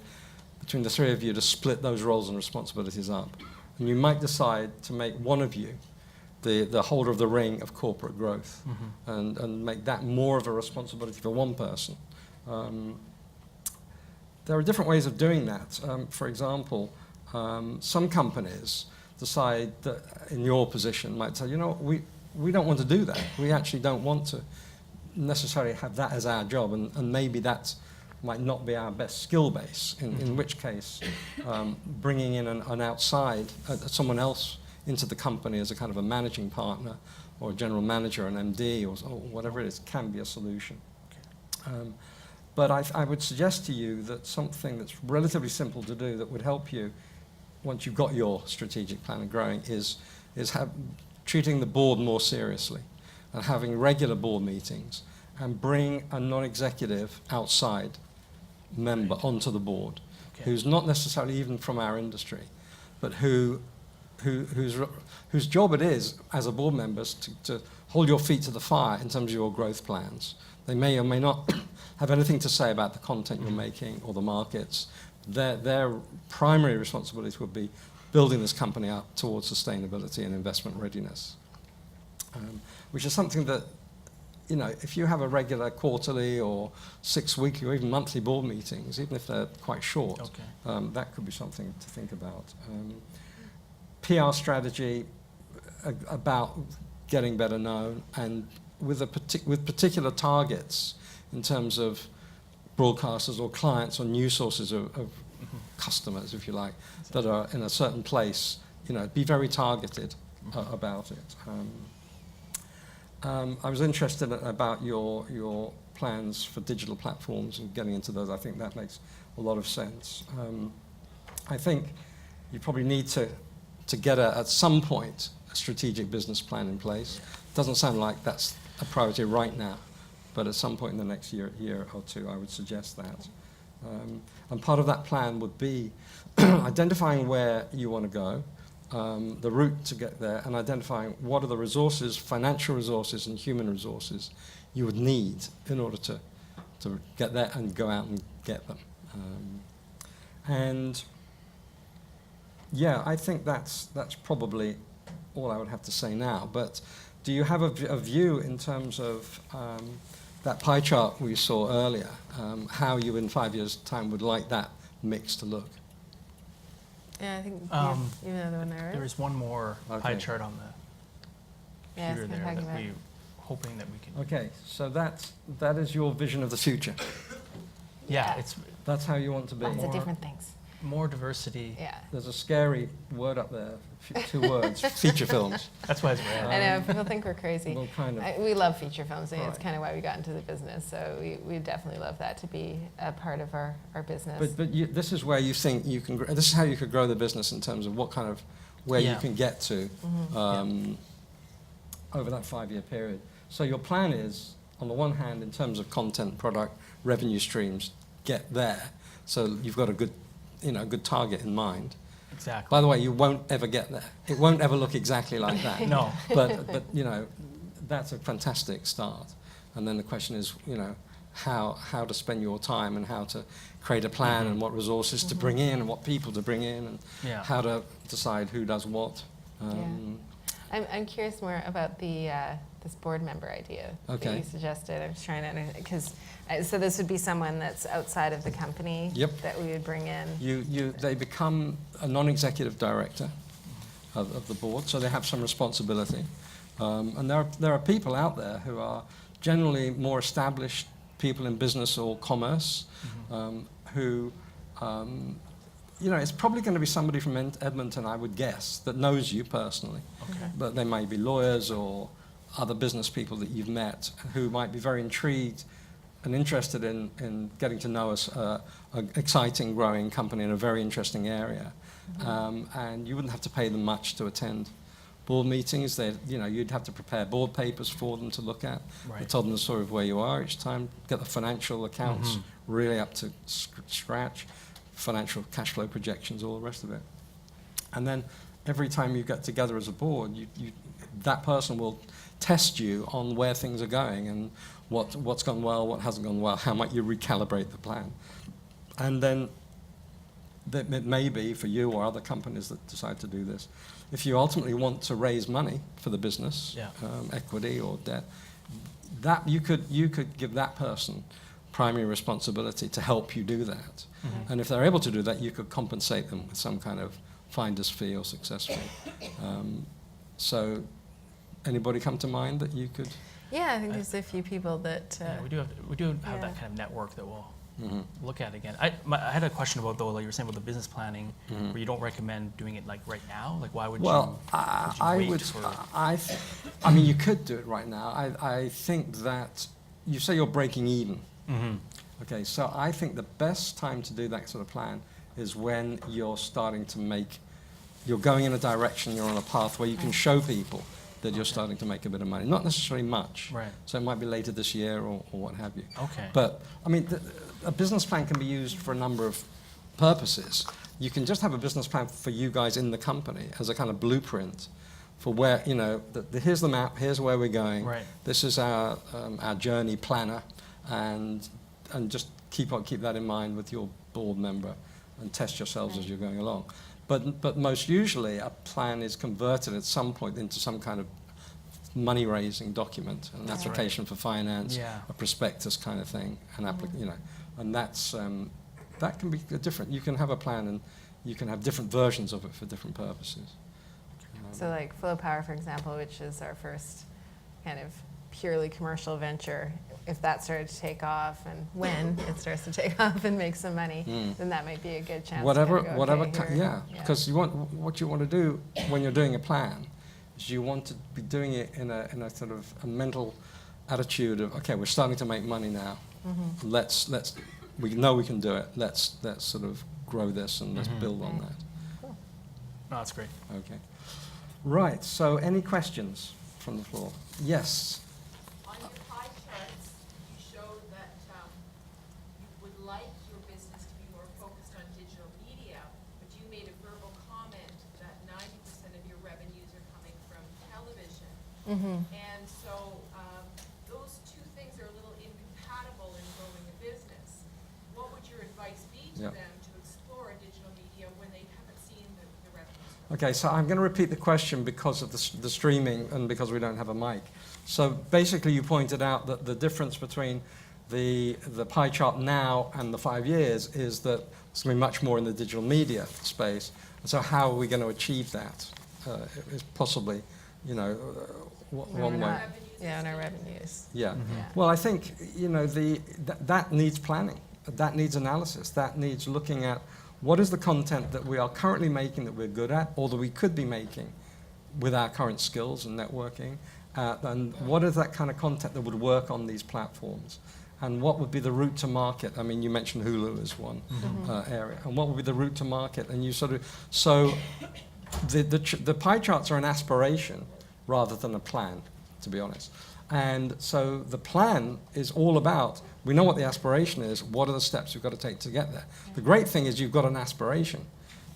between the three of you to split those roles and responsibilities up. And you might decide to make one of you the holder of the ring of corporate growth, and make that more of a responsibility for one person. There are different ways of doing that. For example, some companies decide that in your position might say, we don't want to do that. We actually don't want to necessarily have that as our job, and maybe that might not be our best skill base, in which case bringing in an outside, someone else into the company as a kind of a managing partner or a general manager, an MD or whatever it is, can be a solution. But I would suggest to you that something that's relatively simple to do that would help you once you've got your strategic plan of growing is treating the board more seriously and having regular board meetings, and bring a non-executive outside member onto the board, who's not necessarily even from our industry, but whose job it is as a board member to hold your feet to the fire in terms of your growth plans. They may or may not have anything to say about the content you're making or the markets. Their primary responsibility would be building this company up towards sustainability and investment readiness, which is something that, if you have a regular quarterly or 6 weekly or even monthly board meetings, even if they're quite short, that could be something to think about. PR strategy about getting better known, and with particular targets in terms of broadcasters or clients or news sources of customers, if you like, that are in a certain place. Be very targeted about it. I was interested about your plans for digital platforms and getting into those. I think that makes a lot of sense. I think you probably need to get at some point a strategic business plan in place. Doesn't sound like that's a priority right now, but at some point in the next year or two, I would suggest that. And part of that plan would be identifying where you want to go, the route to get there, and identifying what are the resources, financial resources and human resources you would need in order to get there and go out and get them. I think that's probably all I would have to say now. But do you have a view in terms of that pie chart we saw earlier, how you in 5 years' time would like that mix to look? Yeah, I think you know the one there, right? There is one more pie chart on the computer there that we're hoping that we can... Okay, so that is your vision of the future. Yeah, that's how you want to be. Lots of different things. More diversity. Yeah. There's a scary word up there, 2 words, feature films. That's why it's rare. I know, people think we're crazy. Well, kind of. We love feature films, and it's kind of why we got into the business, so we definitely love that to be a part of our business. But this is where you think you can, this is how you could grow the business in terms of what kind of, where you can get to over that 5-year period. So your plan is, on the one hand, in terms of content, product, revenue streams, get there. So you've got a good target in mind. Exactly. By the way, you won't ever get there. It won't ever look exactly like that. No. But that's a fantastic start. And then the question is, how to spend your time and how to create a plan and what resources to bring in and what people to bring in and how to decide who does what. I'm curious more about this board member idea that you suggested. I was trying to, because so this would be someone that's outside of the company that we would bring in. They become a non-executive director of the board, so they have some responsibility. And there are people out there who are generally more established people in business or commerce who. It's probably going to be somebody from Edmonton, I would guess, that knows you personally. Okay. But they may be lawyers or other business people that you've met who might be very intrigued and interested in getting to know us, an exciting, growing company in a very interesting area. And you wouldn't have to pay them much to attend board meetings. You'd have to prepare board papers for them to look at. Right. You told them the story of where you are each time, get the financial accounts really up to scratch. Financial cash flow projections, all the rest of it. And then every time you get together as a board, that person will test you on where things are going and what's gone well, what hasn't gone well, how might you recalibrate the plan. And then it may be for you or other companies that decide to do this. If you ultimately want to raise money for the business, equity or debt, that you could give that person primary responsibility to help you do that. And if they're able to do that, you could compensate them with some kind of finder's fee or success fee. So anybody come to mind that you could? Yeah, I think there's a few people that... we do have that kind of network that we'll look at again. I had a question about, though, like you were saying about the business planning, where you don't recommend doing it like right now. Like, why would you? Well, I mean, you could do it right now. I think that you say you're breaking even. Okay, so I think the best time to do that sort of plan is when you're starting to you're going in a direction, you're on a path where you can show people that you're starting to make a bit of money. Not necessarily much. Right. So it might be later this year or what have you. Okay. But, I mean, a business plan can be used for a number of purposes. You can just have a business plan for you guys in the company as a kind of blueprint for where, here's the map, here's where we're going. Right. This is our journey planner, and just keep that in mind with your board member and test yourselves as you're going along. But most usually a plan is converted at some point into some kind of money-raising document, an application for finance, a prospectus kind of thing, and that's that can be different. You can have a plan and you can have different versions of it for different purposes. So like Flow Power, for example, which is our first kind of purely commercial venture, if that started to take off and when it starts to take off and make some money, then that might be a good chance. Because what you want to do when you're doing a plan is you want to be doing it in a sort of a mental attitude of, okay, we're starting to make money now. We know we can do it. Let's sort of grow this and let's build on that. Cool. No, that's great. Okay. Right. So any questions from the floor? Yes. On your pie charts, you showed that you would like your business to be more focused on digital media, but you made a verbal comment that 90% of your revenues are coming from television. And so those two things are a little incompatible in growing a business. What would your advice be to them to explore digital media when they haven't seen the revenues? Okay, so I'm going to repeat the question because of the streaming and because we don't have a mic. So basically you pointed out that the difference between the pie chart now and the 5 years is that it's going to be much more in the digital media space. And so how are we going to achieve that? Is possibly, one way. Yeah, on our revenues. Yeah. Well, I think, that needs planning. That needs analysis. That needs looking at what is the content that we are currently making that we're good at or that we could be making with our current skills and networking, and what is that kind of content that would work on these platforms, and what would be the route to market? I mean, you mentioned Hulu as one area, and what would be the route to market? And you so the pie charts are an aspiration rather than a plan, to be honest. And so the plan is all about, we know what the aspiration is, what are the steps we've got to take to get there. The great thing is you've got an aspiration.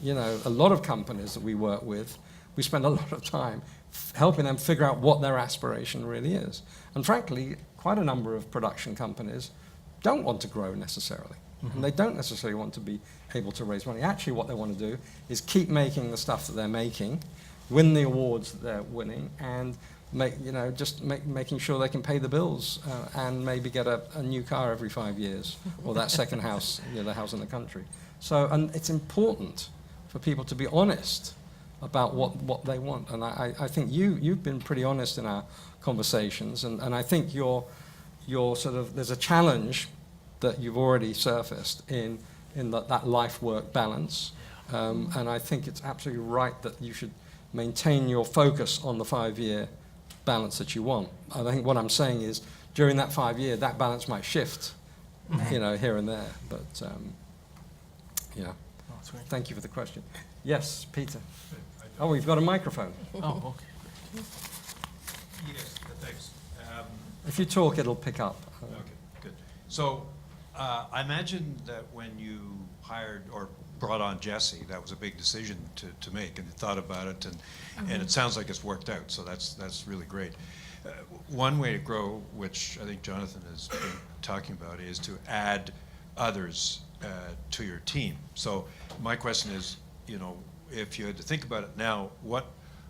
A lot of companies that we work with, we spend a lot of time helping them figure out what their aspiration really is. And frankly, quite a number of production companies don't want to grow necessarily. And they don't necessarily want to be able to raise money. Actually, what they want to do is keep making the stuff that they're making, win the awards that they're winning, and making sure they can pay the bills and maybe get a new car every 5 years or that second house, the house in the country. So, and it's important for people to be honest about what they want. And I think you've been pretty honest in our conversations, and I think you're sort of, there's a challenge that you've already surfaced in that life-work balance. And I think it's absolutely right that you should maintain your focus on the 5-year balance that you want. I think what I'm saying is during that 5 year, that balance might shift, here and there. But thank you for the question. Yes, Peter. Oh, we've got a microphone. Oh, okay. Yes, thanks. If you talk, it'll pick up. Okay, good. So I imagine that when you hired or brought on Jesse, that was a big decision to make, and you thought about it, and it sounds like it's worked out, so that's really great. One way to grow, which I think Jonathan has been talking about, is to add others to your team. So my question is, you know, if you had to think about it now, what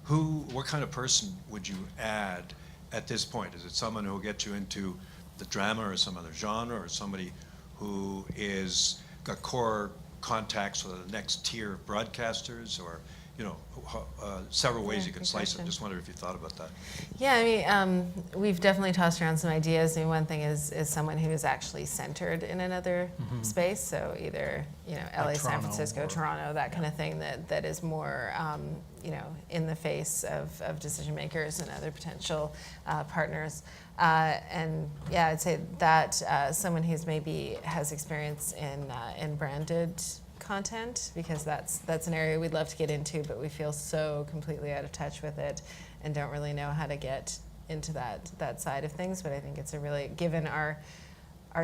kind of person would you add at this point? Is it someone who will get you into the drama or some other genre, or somebody who is got core contacts with the next tier of broadcasters, or, you know, several ways you could slice it. Just wondered if you thought about that. Yeah, I mean, we've definitely tossed around some ideas. I mean, one thing is someone who is actually centered in another space, so either, you know, LA, San Francisco, Toronto, that kind of thing, that is more, you know, in the face of decision makers and other potential partners. And yeah, I'd say that someone who's maybe has experience in branded content, because that's an area we'd love to get into, but we feel so completely out of touch with it and don't really know how to get into that side of things. But I think it's a really, given our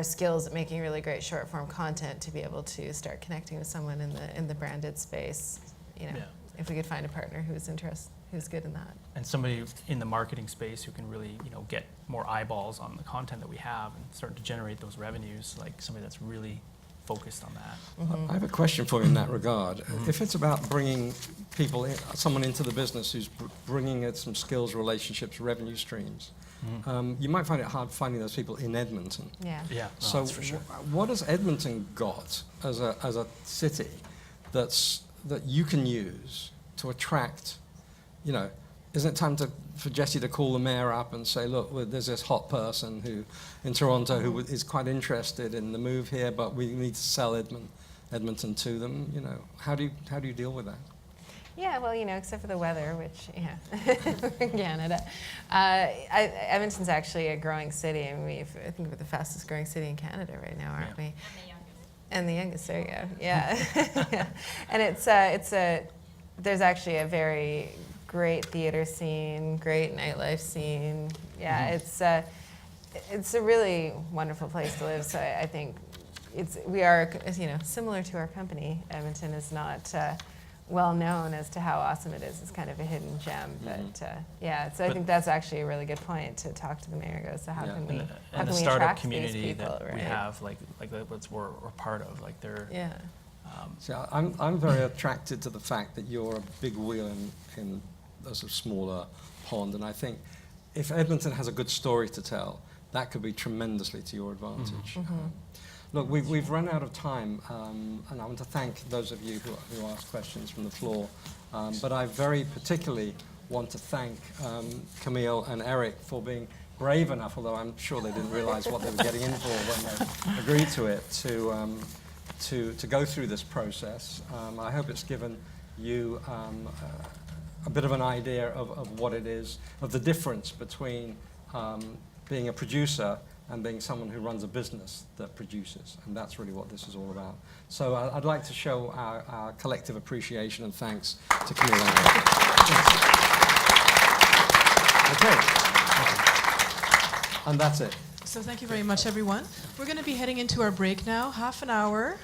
skills at making really great short form content, to be able to start connecting with someone in the branded space, you know, if we could find a partner who's good in that. And somebody in the marketing space who can really, you know, get more eyeballs on the content that we have and start to generate those revenues, like somebody that's really focused on that. I have a question for you in that regard. If it's about bringing people in, someone into the business who's bringing in some skills, relationships, revenue streams, you might find it hard finding those people in Edmonton. Yeah. Yeah. So that's for sure. What has Edmonton got as a city that you can use to attract, you know, isn't it time for Jesse to call the mayor up and say, look, there's this hot person who in Toronto who is quite interested in the move here, but we need to sell Edmonton to them. You know, how do you deal with that? Yeah, well, you know, except for the weather, which, we're in Canada. Edmonton's actually a growing city, and I think we're the fastest growing city in Canada right now, aren't we? And the youngest, there you go. Yeah. And there's actually a very great theater scene, great nightlife scene. Yeah, it's a really wonderful place to live. So I think we are, you know, similar to our company. Edmonton is not well known as to how awesome it is. It's kind of a hidden gem, but so I think that's actually a really good point to talk to the mayor. Goes, so how can we and the we startup attract community these people, that right? we have, like what we're part of, like they're So I'm very attracted to the fact that you're a big wheel in a sort of smaller pond, and I think if Edmonton has a good story to tell, that could be tremendously to your advantage. Look, we've run out of time, and I want to thank those of you who asked questions from the floor, but I very particularly want to thank Camille and Eric for being brave enough, although I'm sure they didn't realize what they were getting in for when they agreed to it, to go through this process. I hope it's given you a bit of an idea of what it is, of the difference between being a producer and being someone who runs a business that produces. And that's really what this is all about. So I'd like to show our collective appreciation and thanks to Camille and Eric. Okay. And that's it. So thank you very much, everyone. We're going to be heading into our break now, half an hour,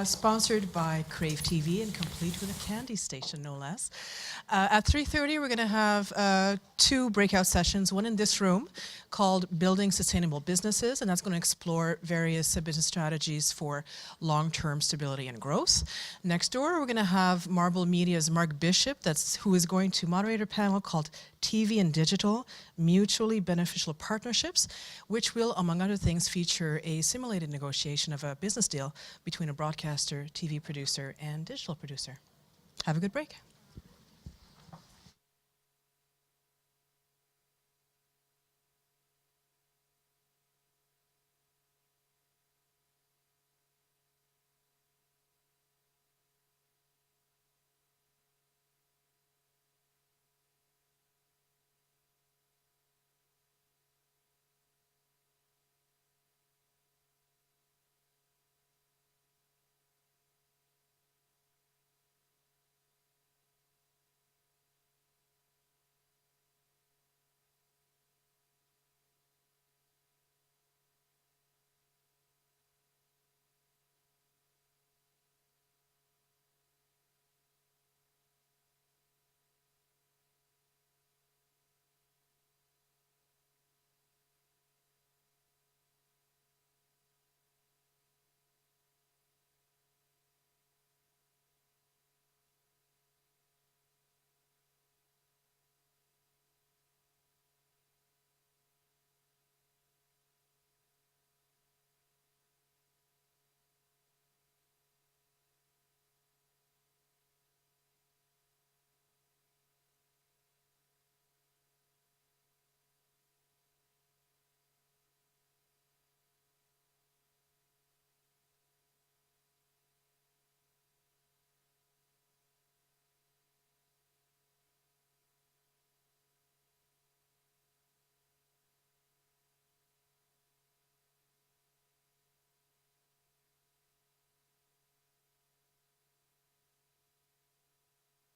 sponsored by Crave TV and complete with a candy station, no less. At 3:30, we're going to have 2 breakout sessions, one in this room called Building Sustainable Businesses, and that's going to explore various business strategies for long-term stability and growth. Next door, we're going to have Marble Media's Mark Bishop, who is going to moderate a panel called TV and Digital, Mutually Beneficial Partnerships, which will, among other things, feature a simulated negotiation of a business deal between a broadcaster, TV producer, and digital producer. Have a good break.